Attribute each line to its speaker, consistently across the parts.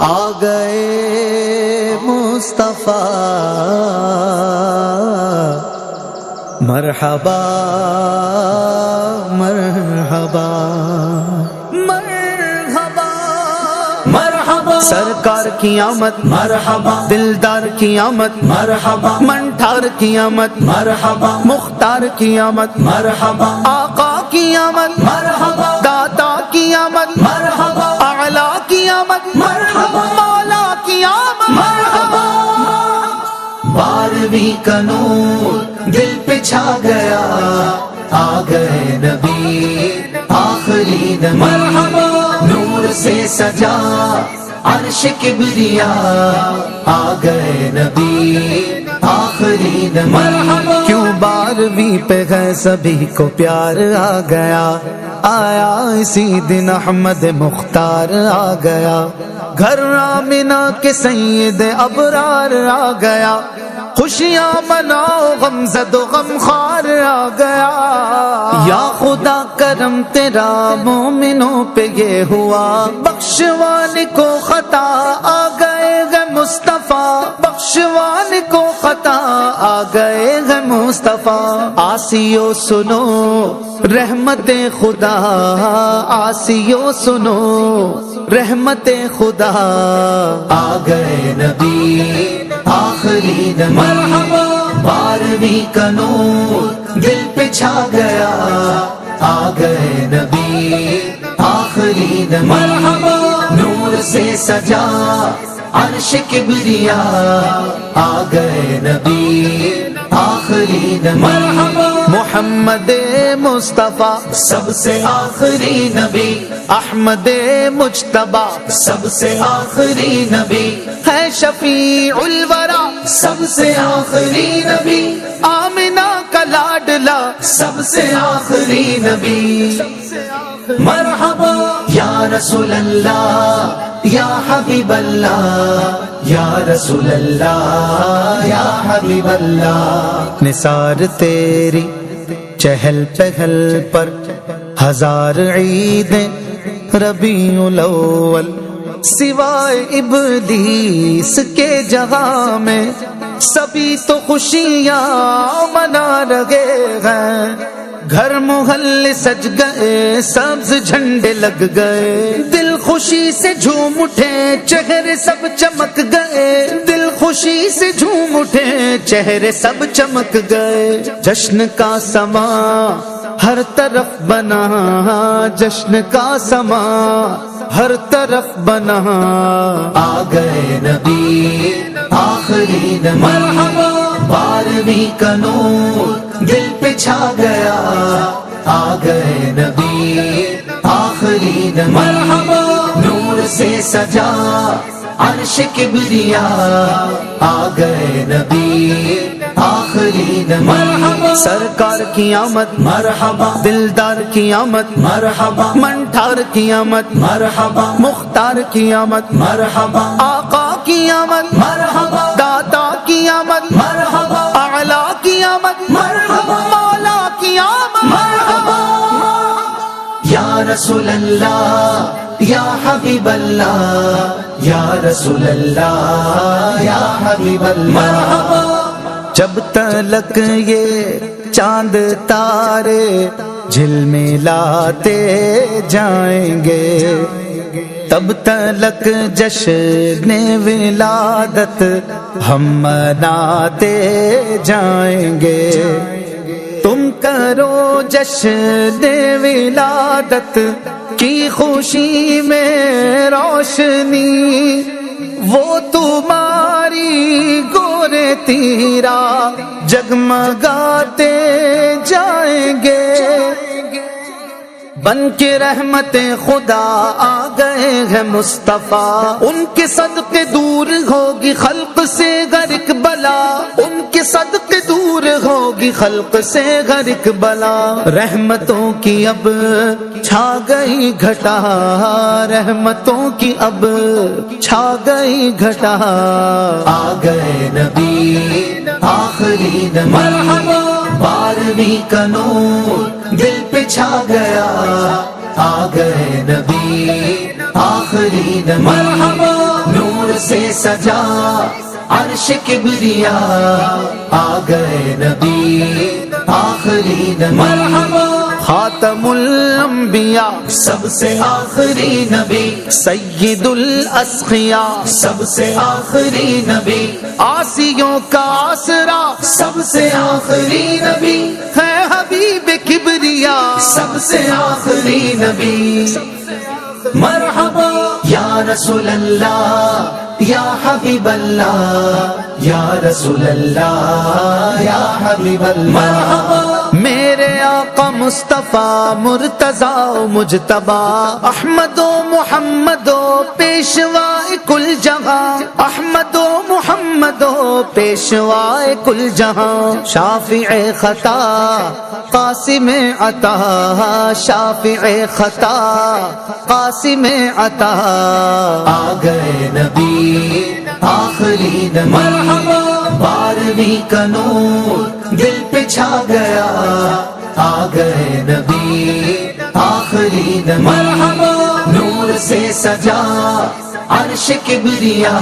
Speaker 1: آ گئے مصطفیٰ مرحبا مرحبا مرحبا مرحبا، سرکار کی آمد مرحبا، دلدار کی آمد مرحبا، منٹھار کی آمد مرحبا، مختار کی آمد مرحبا، آقا کی آمد مرحبا، داتا کی آمد مرحبا، اعلیٰ کی آمد مرحبا، مولا کی آمد مرحبا۔ بارہویں کا نور دل پہ چھا گیا، آ گئے نبی آخری نبی مرحبا، نور سے سجا عرش کبریا، آ گئے نبی آخری نبی مرحبا۔ کیوں بارہویں پہ گئے سبھی کو پیار آ گیا، آیا اسی دن احمد مختار آ گیا، گھر آمنہ کے سید ابرار آ گیا، خوشیاں مناؤ غم زد و غم خوار آ گیا، یا خدا کرم تیرا مومنوں پہ یہ ہوا، بخشوانے کو خطا آ گئے گے مصطفیٰ، بخشوانے کو خطا آ گئے گے مصطفیٰ۔ آسیو سنو رحمت خدا، آسیو سنو رحمت خدا، آ گئے نبی آخری نبی مرحبا، بارہویں کا نور دل پہ چھا گیا، آ گئے نبی آخری نبی مرحبا، نور سے سجا عرش کبریا، آ گئے نبی آخری نبی مرحبا، محمد مصطفیٰ سب سے آخری نبی، احمد مجتبیٰ سب سے آخری نبی، ہے شفیع الورا سب سے آخری نبی، آمنہ کا لاڈلا سب سے آخری نبی مرحبا، یا رسول اللہ یا حبیب اللہ، یا رسول اللہ یا حبیب اللہ، نثار تیری چہل پہل پر ہزار عیدیں، ربیع الاول سوائے ابلیس کے جہاں میں سبھی تو خوشیاں منا رہے ہیں، گھر محلے سج گئے سبز جھنڈے لگ گئے، دل خوشی سے جھوم اٹھے چہرے سب چمک گئے، دل خوشی سے جھوم اٹھے چہرے سب چمک گئے، جشن کا سما ہر طرف بنا، جشن کا سما ہر طرف بنا، آ گئے نبی آخری نبی مرحبا، بارہویں کا نور دل پہ چھا گیا، آ گئے نبی آخری نبی مرحبا، نور سے سجا عرش کبریا، آ گئے نبی آخری نبی مرحبا، سرکار کی آمد مرحبا، دلدار کی آمد مرحبا، منٹھار کی آمد مرحبا، مختار کی آمد مرحبا، آقا کی آمد مرحبا، داتا کی آمد مرحبا، اعلیٰ کی آمد مرحبا، مولا کی آمد مرحبا، یا رسول اللہ یا حبیب اللہ، یا رسول اللہ یا حبیب اللہ مرحبا، جب تلک یہ چاند تارے جھلملاتے جائیں گے، تب تلک جشن ولادت ہم مناتے جائیں گے، تم کرو جشن ولادت کی خوشی میں روشنی، وہ تمہاری گورے تیرا جگمگاتے جائیں گے، بن کے رحمت خدا آ گئے ہیں مصطفیٰ، ان کے صدقے دور ہوگی خلق سے غرق بلا، ان کے صدقے دور ہوگی خلق سے غرق بلا، رحمتوں کی اب چھا گئی گھٹا، رحمتوں کی اب چھا گئی گھٹا، آ گئے نبی آخری نبی مرحبا، بارہویں کا نور دل پہ چھا گیا، آ گئے نبی آخری نبی مرحبا، سے سجا عرش کبریا، آ گئے نبی آخری نبی، مرحبا خاتم الانبیاء سب سے آخری نبی، سید الاسقیاء سب سے آخری نبی، آسیوں کا آسرا سب سے آخری نبی، ہے حبیب کبریا سب سے آخری نبی، مرحبا یا رسول اللہ یا حبیب اللہ، یا رسول اللہ یا حبیب اللہ، مرحبا میرے آقا مصطفیٰ مرتضیٰ مجتبی، احمد و محمد و پیشوائے کل جہاں، احمد و محمد و پیشوائے کل جہاں، شافع خطا قاسم عطا، شافع خطا قاسم عطا، آ گئے نبی آخری نبی، مرحبا 12ویں کا نور دل پہ چھا گیا، آ گئے نبی آخری نبی، مرحبا نور سے سجا عرش کبریا،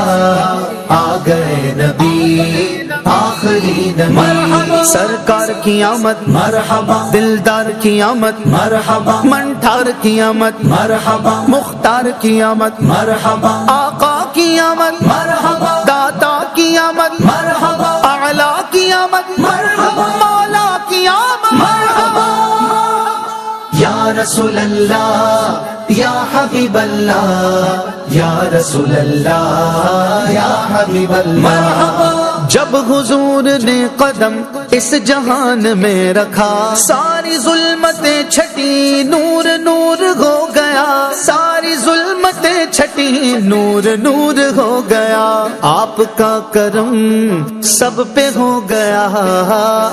Speaker 1: آ گئے نبی آخری نبی، مرحبا سرکار کی آمد مرحبا، دلدار کی آمد مرحبا، منٹھار کی آمد مرحبا، مختار کی آمد مرحبا، آقا کی آمد مرحبا، داتا کی آمد مرحبا، اعلیٰ کی آمد مرحبا، مولا کی آمد مرحبا، یا رسول اللہ یا حبیب اللہ، یا رسول اللہ یا حبیب اللہ، مرحبا جب حضور نے قدم اس جہان میں رکھا، ساری ظلمتیں چھٹی نور نور ہو گیا، ساری ظلمتیں چھٹی نور نور ہو گیا، آپ کا کرم سب پہ ہو گیا،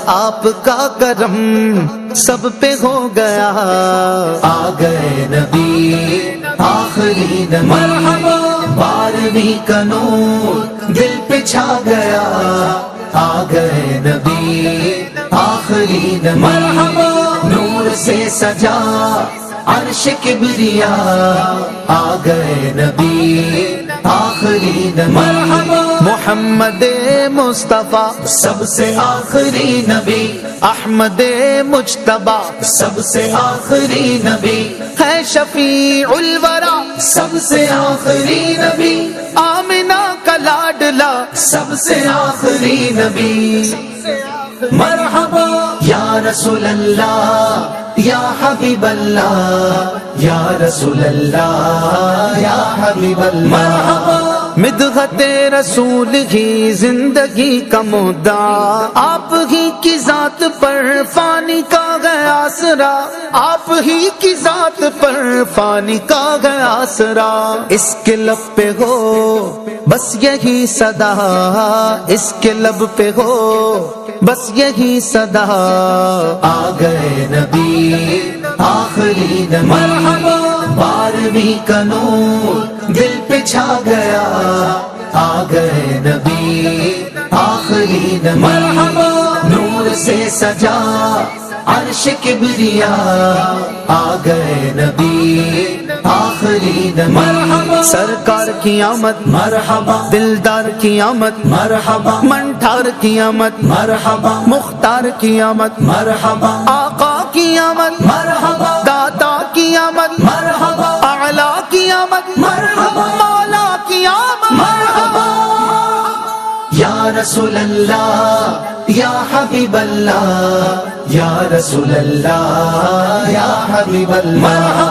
Speaker 1: آپ کا کرم سب پہ ہو گیا، آ گئے نبی آخری نبی، مرحبا 12ویں کا نور دل پہ چھا گیا، آ گئے نبی آخری نبی، مرحبا نور سے سجا عرش کبریا، آ گئے نبی آخری نبی، مرحبا محمد مصطفیٰ سب سے آخری نبی، احمد مجتبی سب سے آخری نبی، ہے شفیع الورا سب سے آخری نبی، آمنہ کا لاڈلا سب سے آخری نبی، مرحبا یا رسول اللہ یا حبیب اللہ، یا رسول اللہ یا حبیب اللہ، مرحبا مدحت رسول ہی زندگی کا مدعا، آپ ہی کی ذات پر فانی کا گیا آسرا، آپ ہی کی ذات پر فانی کا گیا آسرا، اس کے لب پہ ہو بس یہی صدا، اس کے لب پہ ہو بس یہی صدا، آ گئے نبی آخری نبی، مرحبا 12ویں کا نور دل پہ چھا گیا، آ گئے نبی آخری نبی، مرحبا نور سے سجا عرش کبریا، آ گئے نبی آخری نبی، مرحبا سرکار کی آمد مرحبا، دلدار کی آمد مرحبا، منٹھار کی آمد مرحبا، مختار کی آمد مرحبا، آقا کی آمد مرحبا، داتا کی آمد مرحبا، اعلیٰ کی آمد مرحبا، مولا کی آمد مرحبا، یا رسول اللہ یا حبیب اللہ، یا رسول اللہ یا حبیب اللہ، مرحبا